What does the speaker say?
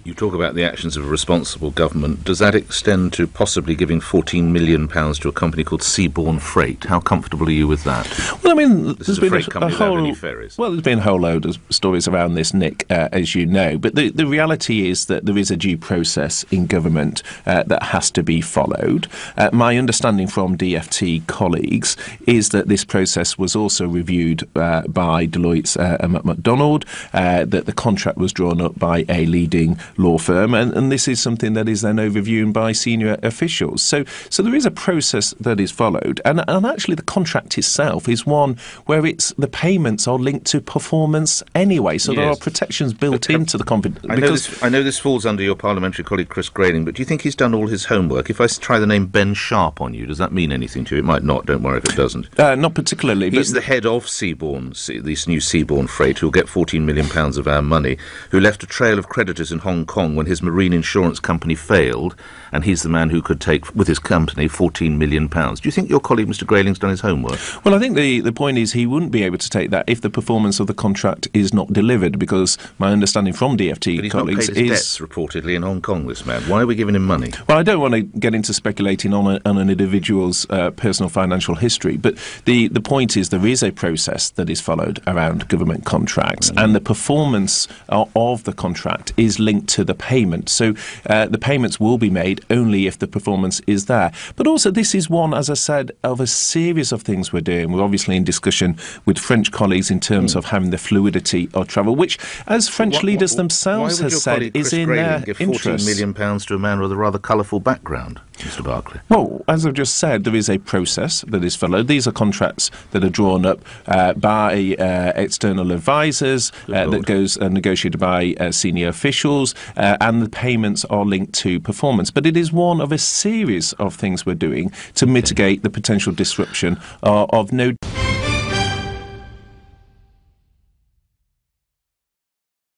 You talk about the actions of a responsible government. Does that extend to possibly giving £14 million to a company called Seabourn Freight? How comfortable are you with that? Well, I mean, there's been a whole ferries. Well, there's been a whole load of stories around this, Nick, as you know. But the reality is that there is a due process in government that has to be followed. My understanding from DFT colleagues is that this process was also reviewed by Deloitte and McDonald, that the contract was drawn up by a leading law firm, and this is something that is then overviewed by senior officials. So there is a process that is followed, and actually the contract itself is one where the payments are linked to performance anyway. So there are protections built into the contract. I know this falls under your parliamentary colleague Chris Grayling, but do you think he's done all his homework? If I try the name Ben Sharp on you, does that mean anything to you? It might not. Don't worry if it doesn't. Not particularly. He's the head of Seabourn, this new Seabourn Freight, who'll get £14 million of our money, who left a trail of creditors in Hong Kong when his marine insurance company failed, and he's the man who could take, with his company, £14 million. Do you think your colleague Mr Grayling's done his homework? Well, I think the point is he wouldn't be able to take that if the performance of the contract is not delivered, because my understanding from DFT colleagues is... But he's not paid his debts, reportedly, in Hong Kong, this man. Why are we giving him money? Well, I don't want to get into speculating on an individual's personal financial history, but the point is there is a process that is followed around government contracts, and the performance of the contract is linked to the payment. So the payments will be made only if the performance is there. But also this is one, as I said, of a series of things we're doing. We're obviously in discussion with French colleagues in terms of having the fluidity of travel, which, as French leaders themselves have said, is in their give interest. £14 million to a man with a rather colourful background, Mr Barclay? Well, as I've just said, there is a process that is followed. These are contracts that are drawn up by external advisors, that goes negotiated by senior officials, and the payments are linked to performance. But it is one of a series of things we're doing to mitigate the potential disruption of no...